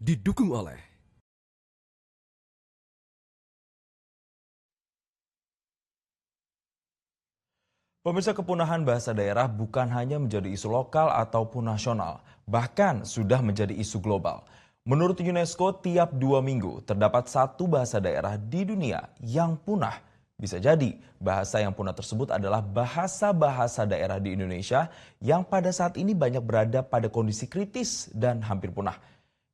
didukung oleh pemirsa. Kepunahan bahasa daerah bukan hanya menjadi isu lokal ataupun nasional, bahkan sudah menjadi isu global. Menurut UNESCO, tiap 2 minggu terdapat satu bahasa daerah di dunia yang punah. Bisa jadi bahasa yang punah tersebut adalah bahasa-bahasa daerah di Indonesia yang pada saat ini banyak berada pada kondisi kritis dan hampir punah.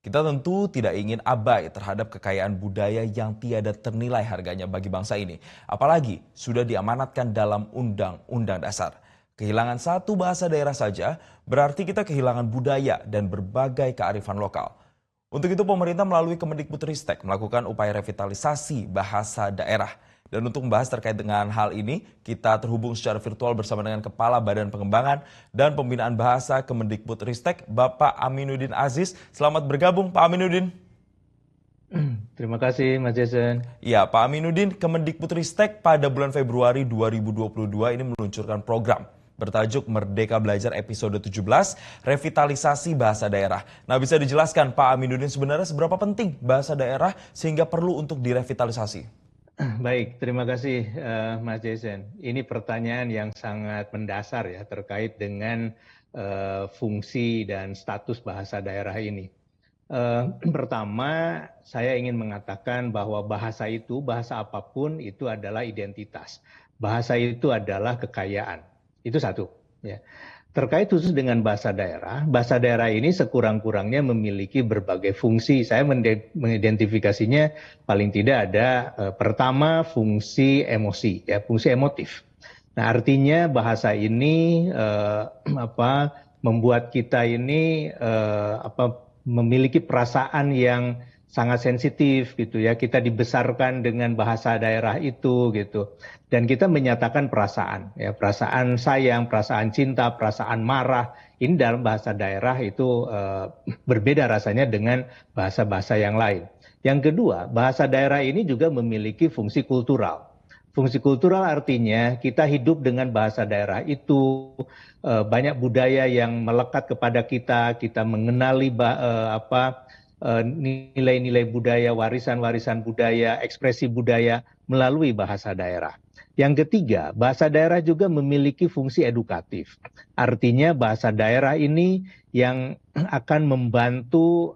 Kita tentu tidak ingin abai terhadap kekayaan budaya yang tiada ternilai harganya bagi bangsa ini. Apalagi sudah diamanatkan dalam Undang-Undang Dasar. Kehilangan satu bahasa daerah saja berarti kita kehilangan budaya dan berbagai kearifan lokal. Untuk itu pemerintah melalui Kemendikbudristek melakukan upaya revitalisasi bahasa daerah. Dan untuk membahas terkait dengan hal ini, kita terhubung secara virtual bersama dengan Kepala Badan Pengembangan dan Pembinaan Bahasa Kemendikbudristek, Bapak Aminuddin Aziz. Selamat bergabung, Pak Aminuddin. Terima kasih, Mas Jason. Ya, Pak Aminuddin, Kemendikbudristek pada bulan Februari 2022 ini meluncurkan program bertajuk Merdeka Belajar episode 17, revitalisasi bahasa daerah. Nah, bisa dijelaskan Pak Aminuddin sebenarnya seberapa penting bahasa daerah sehingga perlu untuk direvitalisasi? Baik, terima kasih Mas Jason. Ini pertanyaan yang sangat mendasar ya terkait dengan fungsi dan status bahasa daerah ini. Pertama, saya ingin mengatakan bahwa bahasa itu, bahasa apapun itu adalah identitas. Bahasa itu adalah kekayaan. Itu satu. Ya. Terkait khusus dengan bahasa daerah ini sekurang-kurangnya memiliki berbagai fungsi. Saya mengidentifikasinya paling tidak ada pertama fungsi emosi, ya fungsi emotif. Nah artinya bahasa ini membuat kita ini memiliki perasaan yang sangat sensitif gitu ya. Kita dibesarkan dengan bahasa daerah itu gitu. Dan kita menyatakan perasaan ya, perasaan sayang, perasaan cinta, perasaan marah. Ini dalam bahasa daerah itu berbeda rasanya dengan bahasa-bahasa yang lain. Yang kedua, bahasa daerah ini juga memiliki fungsi kultural. Fungsi kultural artinya kita hidup dengan bahasa daerah itu, banyak budaya yang melekat kepada kita, kita mengenali nilai-nilai budaya, warisan-warisan budaya, ekspresi budaya melalui bahasa daerah. Yang ketiga, bahasa daerah juga memiliki fungsi edukatif. Artinya bahasa daerah ini yang akan membantu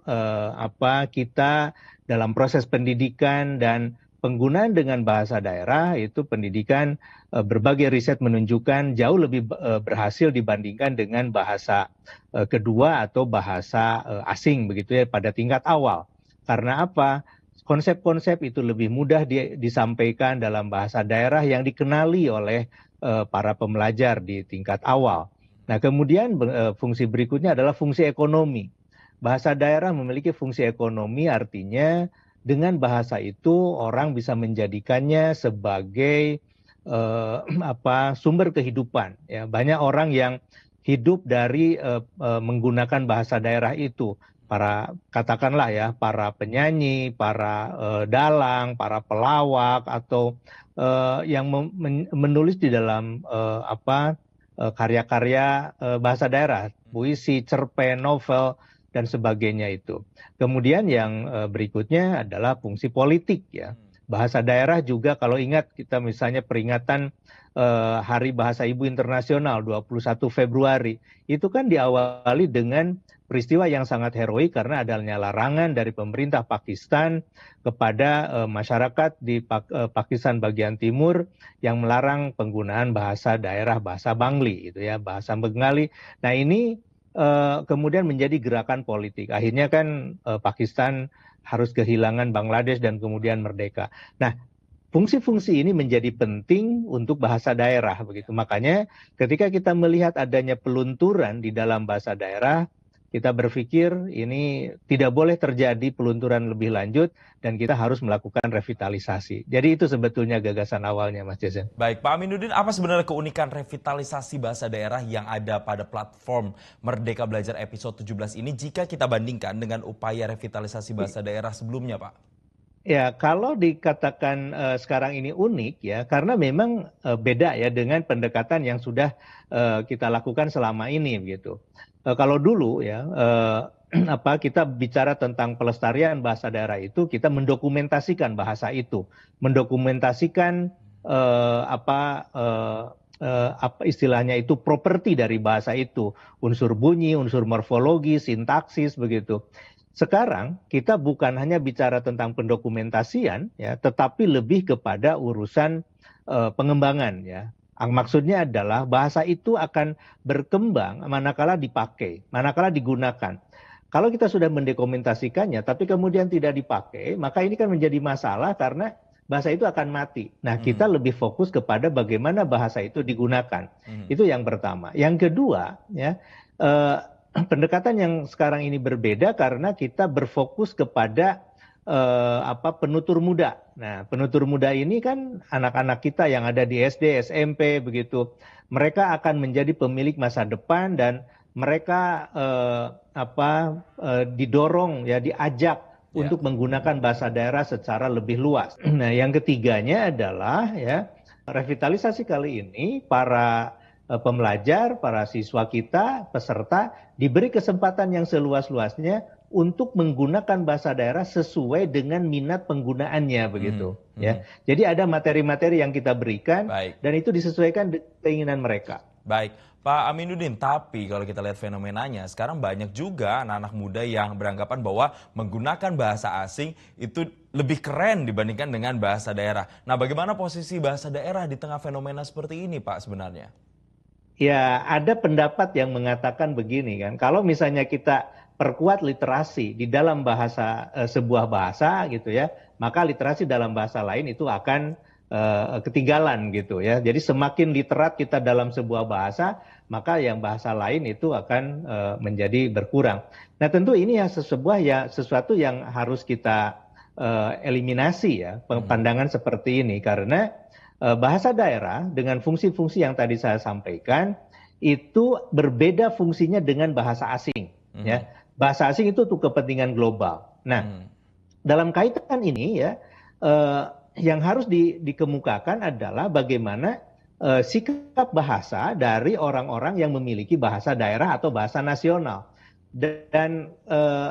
kita dalam proses pendidikan dan penggunaan dengan bahasa daerah itu pendidikan berbagai riset menunjukkan jauh lebih berhasil dibandingkan dengan bahasa kedua atau bahasa asing begitu ya pada tingkat awal. Karena apa? Konsep-konsep itu lebih mudah disampaikan dalam bahasa daerah yang dikenali oleh para pembelajar di tingkat awal. Nah, kemudian fungsi berikutnya adalah fungsi ekonomi. Bahasa daerah memiliki fungsi ekonomi, artinya dengan bahasa itu orang bisa menjadikannya sebagai sumber kehidupan. Ya, banyak orang yang hidup dari menggunakan bahasa daerah itu. Katakanlah ya, para penyanyi, para dalang, para pelawak atau yang menulis di dalam karya-karya bahasa daerah, puisi, cerpen, novel dan sebagainya itu. Kemudian yang berikutnya adalah fungsi politik ya. Bahasa daerah juga kalau ingat kita misalnya peringatan Hari Bahasa Ibu Internasional 21 Februari itu kan diawali dengan peristiwa yang sangat heroik karena adanya larangan dari pemerintah Pakistan kepada masyarakat di Pakistan bagian timur yang melarang penggunaan bahasa daerah, bahasa Bangli itu ya, bahasa Bengali. Nah ini kemudian menjadi gerakan politik. Akhirnya kan Pakistan harus kehilangan Bangladesh dan kemudian merdeka. Nah, fungsi-fungsi ini menjadi penting untuk bahasa daerah begitu. Makanya ketika kita melihat adanya pelunturan di dalam bahasa daerah, kita berpikir ini tidak boleh terjadi pelunturan lebih lanjut dan kita harus melakukan revitalisasi. Jadi itu sebetulnya gagasan awalnya, Mas Jason. Baik, Pak Aminuddin, apa sebenarnya keunikan revitalisasi bahasa daerah yang ada pada platform Merdeka Belajar episode 17 ini jika kita bandingkan dengan upaya revitalisasi bahasa daerah sebelumnya, Pak? Ya, kalau dikatakan sekarang ini unik ya, karena memang beda ya dengan pendekatan yang sudah kita lakukan selama ini begitu. Kalau dulu ya, kita bicara tentang pelestarian bahasa daerah itu, kita mendokumentasikan bahasa itu, mendokumentasikan apa istilahnya itu properti dari bahasa itu, unsur bunyi, unsur morfologi, sintaksis begitu. Sekarang kita bukan hanya bicara tentang pendokumentasian ya, tetapi lebih kepada urusan pengembangan ya. Maksudnya adalah bahasa itu akan berkembang manakala dipakai, manakala digunakan. Kalau kita sudah mendokumentasikannya, tapi kemudian tidak dipakai, maka ini kan menjadi masalah karena bahasa itu akan mati. Nah, kita lebih fokus kepada bagaimana bahasa itu digunakan. Itu yang pertama. Yang kedua, ya, pendekatan yang sekarang ini berbeda karena kita berfokus kepada penutur muda. Nah, penutur muda ini kan anak-anak kita yang ada di SD, SMP, begitu. Mereka akan menjadi pemilik masa depan dan mereka didorong, ya, diajak untuk menggunakan bahasa daerah secara lebih luas. Nah, yang ketiganya adalah ya revitalisasi kali ini para pembelajar, para siswa kita, peserta diberi kesempatan yang seluas-luasnya untuk menggunakan bahasa daerah sesuai dengan minat penggunaannya begitu ya. Jadi ada materi-materi yang kita berikan dan itu disesuaikan dengan keinginan mereka. Baik, Pak Aminuddin, tapi kalau kita lihat fenomenanya, sekarang banyak juga anak-anak muda yang beranggapan bahwa menggunakan bahasa asing itu lebih keren dibandingkan dengan bahasa daerah. Nah, bagaimana posisi bahasa daerah di tengah fenomena seperti ini, Pak, sebenarnya? Ya, ada pendapat yang mengatakan begini kan, kalau misalnya kita perkuat literasi di dalam bahasa sebuah bahasa gitu ya, maka literasi dalam bahasa lain itu akan ketinggalan gitu ya. Jadi semakin literat kita dalam sebuah bahasa, maka yang bahasa lain itu akan menjadi berkurang. Nah, tentu ini ya sesuatu yang harus kita eliminasi ya, pandangan seperti ini karena bahasa daerah dengan fungsi-fungsi yang tadi saya sampaikan itu berbeda fungsinya dengan bahasa asing ya. Bahasa asing itu untuk kepentingan global. Nah, dalam kaitan ini ya yang harus dikemukakan adalah bagaimana sikap bahasa dari orang-orang yang memiliki bahasa daerah atau bahasa nasional. Dan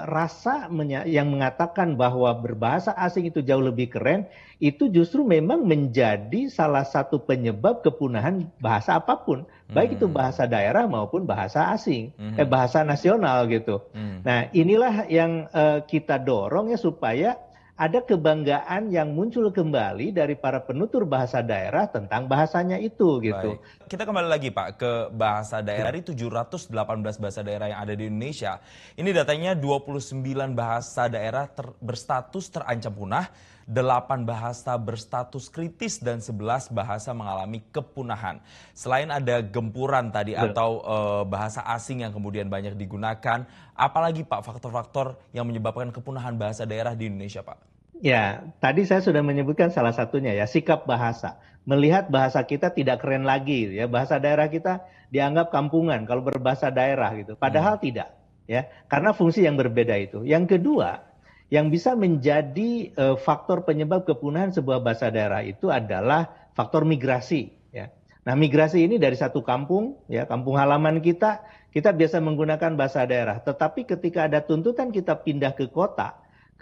rasa yang mengatakan bahwa berbahasa asing itu jauh lebih keren, itu justru memang menjadi salah satu penyebab kepunahan bahasa apapun. Baik itu bahasa daerah maupun bahasa asing, bahasa nasional gitu. Nah, inilah yang kita dorong ya supaya ada kebanggaan yang muncul kembali dari para penutur bahasa daerah tentang bahasanya itu gitu. Baik. Kita kembali lagi Pak ke bahasa daerah. Dari 718 bahasa daerah yang ada di Indonesia, ini datanya 29 bahasa daerah berstatus terancam punah, 8 bahasa berstatus kritis dan 11 bahasa mengalami kepunahan. Selain ada gempuran tadi atau bahasa asing yang kemudian banyak digunakan, apalagi Pak faktor-faktor yang menyebabkan kepunahan bahasa daerah di Indonesia, Pak? Ya, tadi saya sudah menyebutkan salah satunya ya, sikap bahasa. Melihat bahasa kita tidak keren lagi ya, bahasa daerah kita dianggap kampungan kalau berbahasa daerah gitu. Padahal tidak ya, karena fungsi yang berbeda itu. Yang kedua, yang bisa menjadi faktor penyebab kepunahan sebuah bahasa daerah itu adalah faktor migrasi ya. Nah, migrasi ini dari satu kampung ya, kampung halaman kita biasa menggunakan bahasa daerah. Tetapi ketika ada tuntutan kita pindah ke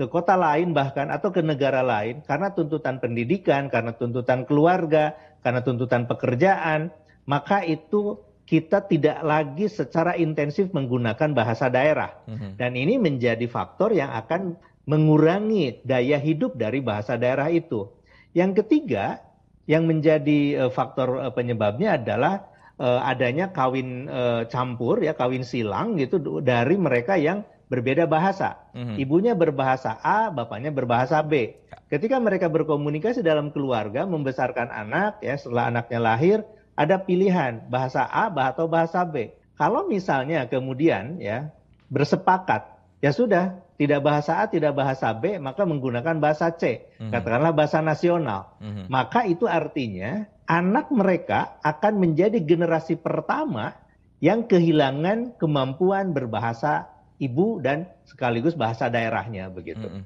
kota lain bahkan atau ke negara lain karena tuntutan pendidikan, karena tuntutan keluarga, karena tuntutan pekerjaan, maka itu kita tidak lagi secara intensif menggunakan bahasa daerah. Dan ini menjadi faktor yang akan mengurangi daya hidup dari bahasa daerah itu. Yang ketiga, yang menjadi faktor penyebabnya adalah adanya kawin campur ya, kawin silang gitu dari mereka yang berbeda bahasa. Ibunya berbahasa A, bapaknya berbahasa B. Ketika mereka berkomunikasi dalam keluarga, membesarkan anak, ya setelah anaknya lahir, ada pilihan bahasa A atau bahasa B. Kalau misalnya kemudian ya bersepakat, ya sudah tidak bahasa A, tidak bahasa B, maka menggunakan bahasa C, katakanlah bahasa nasional. Maka itu artinya anak mereka akan menjadi generasi pertama yang kehilangan kemampuan berbahasa ibu dan sekaligus bahasa daerahnya begitu.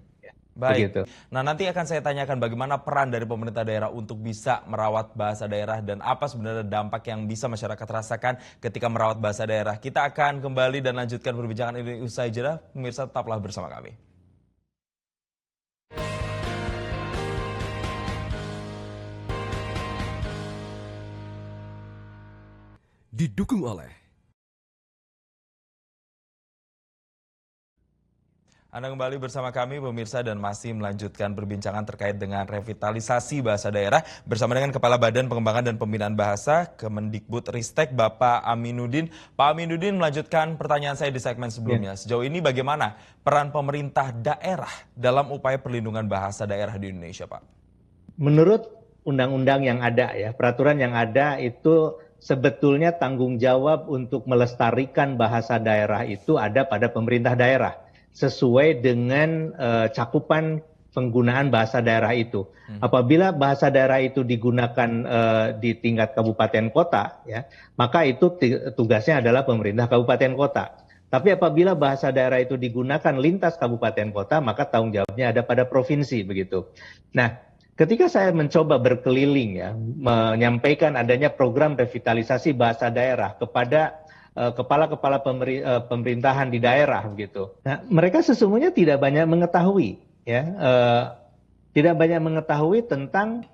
Baik. begitu. Nah, nanti akan saya tanyakan bagaimana peran dari pemerintah daerah untuk bisa merawat bahasa daerah dan apa sebenarnya dampak yang bisa masyarakat rasakan ketika merawat bahasa daerah. Kita akan kembali dan lanjutkan perbincangan ini usai jeda. Pemirsa tetaplah bersama kami. Didukung oleh Anda kembali bersama kami pemirsa dan masih melanjutkan perbincangan terkait dengan revitalisasi bahasa daerah bersama dengan Kepala Badan Pengembangan dan Pembinaan Bahasa Kemendikbudristek Bapak Aminuddin. Pak Aminuddin, melanjutkan pertanyaan saya di segmen sebelumnya. Sejauh ini bagaimana peran pemerintah daerah dalam upaya perlindungan bahasa daerah di Indonesia, Pak? Menurut undang-undang yang ada ya, peraturan yang ada itu sebetulnya tanggung jawab untuk melestarikan bahasa daerah itu ada pada pemerintah daerah sesuai dengan cakupan penggunaan bahasa daerah itu. Apabila bahasa daerah itu digunakan di tingkat kabupaten kota, ya, maka itu tugasnya adalah pemerintah kabupaten kota. Tapi apabila bahasa daerah itu digunakan lintas kabupaten kota, maka tanggung jawabnya ada pada provinsi begitu. Nah, ketika saya mencoba berkeliling ya, menyampaikan adanya program revitalisasi bahasa daerah kepada kepala-kepala pemerintahan di daerah begitu. Nah, mereka sesungguhnya tidak banyak mengetahui ya, tidak banyak mengetahui tentang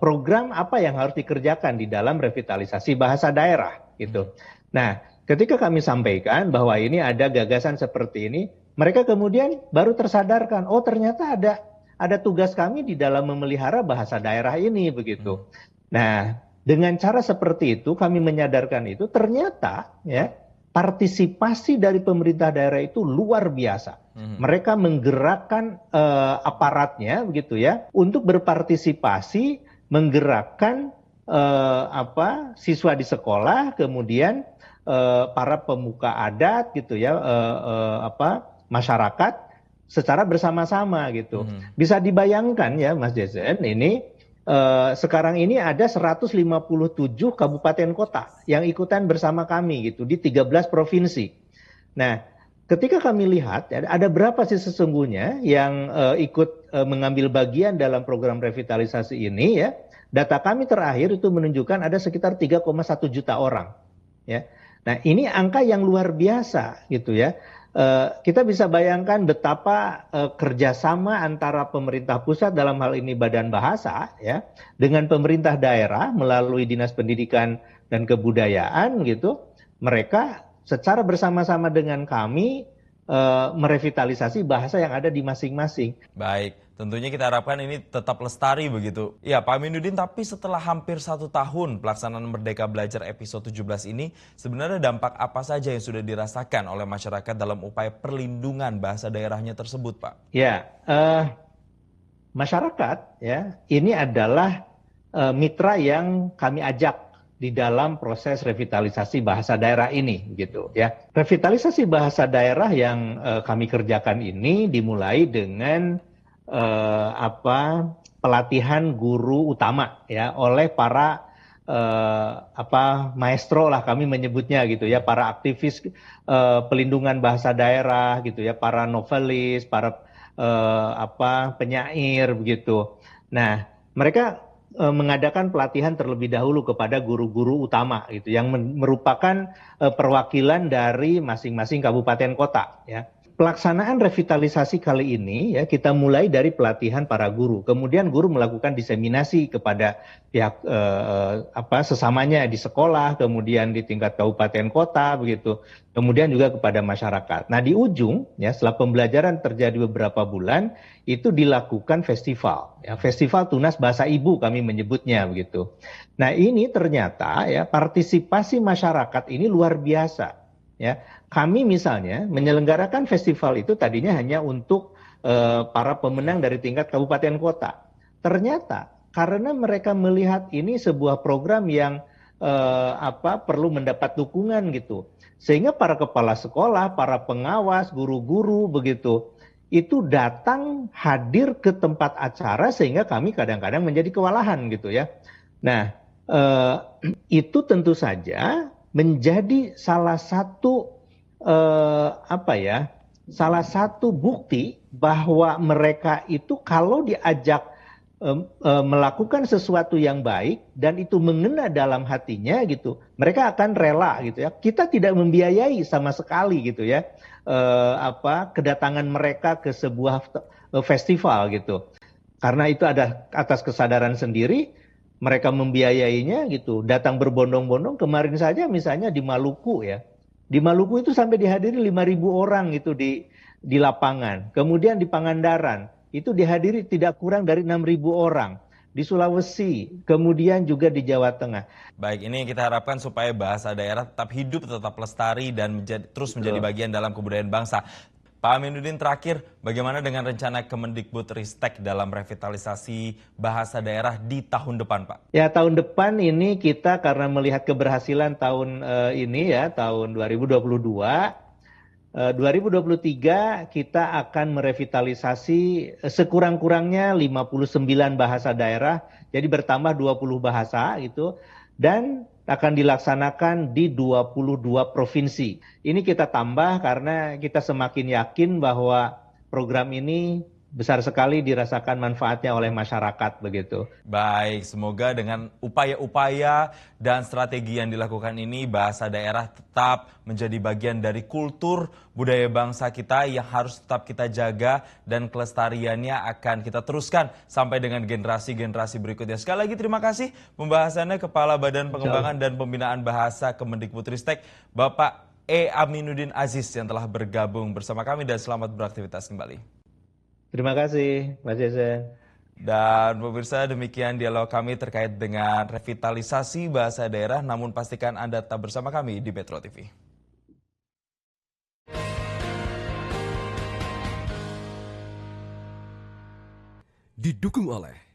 program apa yang harus dikerjakan di dalam revitalisasi bahasa daerah gitu. Nah, ketika kami sampaikan bahwa ini ada gagasan seperti ini, mereka kemudian baru tersadarkan, oh ternyata ada tugas kami di dalam memelihara bahasa daerah ini begitu. Nah, dengan cara seperti itu kami menyadarkan itu ternyata ya partisipasi dari pemerintah daerah itu luar biasa. Mereka menggerakkan aparatnya begitu ya untuk berpartisipasi, menggerakkan siswa di sekolah, kemudian para pemuka adat gitu ya, masyarakat secara bersama-sama gitu. Bisa dibayangkan ya Mas Jason, ini sekarang ini ada 157 kabupaten kota yang ikutan bersama kami gitu di 13 provinsi. Nah, ketika kami lihat ada berapa sih sesungguhnya yang ikut mengambil bagian dalam program revitalisasi ini ya. Data kami terakhir itu menunjukkan ada sekitar 3,1 juta orang ya. Nah, ini angka yang luar biasa gitu ya. Kita bisa bayangkan betapa kerjasama antara pemerintah pusat dalam hal ini Badan Bahasa ya dengan pemerintah daerah melalui Dinas Pendidikan dan Kebudayaan gitu, mereka secara bersama-sama dengan kami merevitalisasi bahasa yang ada di masing-masing. Baik, tentunya kita harapkan ini tetap lestari begitu. Ya, Pak Aminuddin, tapi setelah hampir 1 tahun pelaksanaan Merdeka Belajar episode 17 ini, sebenarnya dampak apa saja yang sudah dirasakan oleh masyarakat dalam upaya perlindungan bahasa daerahnya tersebut, Pak? Ya, masyarakat ya ini adalah mitra yang kami ajak di dalam proses revitalisasi bahasa daerah ini gitu ya. Revitalisasi bahasa daerah yang kami kerjakan ini dimulai dengan pelatihan guru utama ya oleh para maestro lah kami menyebutnya gitu ya, para aktivis pelindungan bahasa daerah gitu ya, para novelis, para penyair begitu. Nah, mereka mengadakan pelatihan terlebih dahulu kepada guru-guru utama gitu yang merupakan perwakilan dari masing-masing kabupaten kota ya. Pelaksanaan revitalisasi kali ini ya kita mulai dari pelatihan para guru. Kemudian guru melakukan diseminasi kepada pihak sesamanya di sekolah, kemudian di tingkat kabupaten kota begitu. Kemudian juga kepada masyarakat. Nah, di ujung ya setelah pembelajaran terjadi beberapa bulan itu dilakukan festival ya, Festival Tunas Bahasa Ibu kami menyebutnya begitu. Nah, ini ternyata ya partisipasi masyarakat ini luar biasa ya. Kami misalnya menyelenggarakan festival itu tadinya hanya untuk para pemenang dari tingkat kabupaten kota. Ternyata karena mereka melihat ini sebuah program yang perlu mendapat dukungan gitu. Sehingga para kepala sekolah, para pengawas, guru-guru begitu itu datang hadir ke tempat acara sehingga kami kadang-kadang menjadi kewalahan gitu ya. Nah, itu tentu saja menjadi salah satu salah satu bukti bahwa mereka itu kalau diajak melakukan sesuatu yang baik dan itu mengena dalam hatinya gitu, mereka akan rela gitu ya. Kita tidak membiayai sama sekali gitu ya kedatangan mereka ke sebuah festival gitu. Karena itu ada atas kesadaran sendiri, mereka membiayainya gitu, datang berbondong-bondong. Kemarin saja misalnya di Maluku ya, di Maluku itu sampai dihadiri 5.000 orang itu di lapangan. Kemudian di Pangandaran itu dihadiri tidak kurang dari 6.000 orang. Di Sulawesi, kemudian juga di Jawa Tengah. Baik, ini kita harapkan supaya bahasa daerah tetap hidup, tetap lestari, dan terus menjadi bagian dalam kebudayaan bangsa. Pak Aminuddin, terakhir, bagaimana dengan rencana Kemendikbudristek dalam revitalisasi bahasa daerah di tahun depan, Pak? Ya, tahun depan ini kita karena melihat keberhasilan tahun ini ya, tahun 2022, 2023 kita akan merevitalisasi sekurang-kurangnya 59 bahasa daerah, jadi bertambah 20 bahasa gitu, dan akan dilaksanakan di 22 provinsi. Ini kita tambah karena kita semakin yakin bahwa program ini besar sekali dirasakan manfaatnya oleh masyarakat begitu. Baik, semoga dengan upaya-upaya dan strategi yang dilakukan ini bahasa daerah tetap menjadi bagian dari kultur budaya bangsa kita yang harus tetap kita jaga dan kelestariannya akan kita teruskan sampai dengan generasi-generasi berikutnya. Sekali lagi terima kasih pembahasannya Kepala Badan Pengembangan dan Pembinaan Bahasa Kemendikbudristek Bapak Aminuddin Aziz yang telah bergabung bersama kami dan selamat beraktivitas kembali. Terima kasih, Mas Jason. Dan pemirsa, demikian dialog kami terkait dengan revitalisasi bahasa daerah, namun pastikan Anda tetap bersama kami di Metro TV. Didukung oleh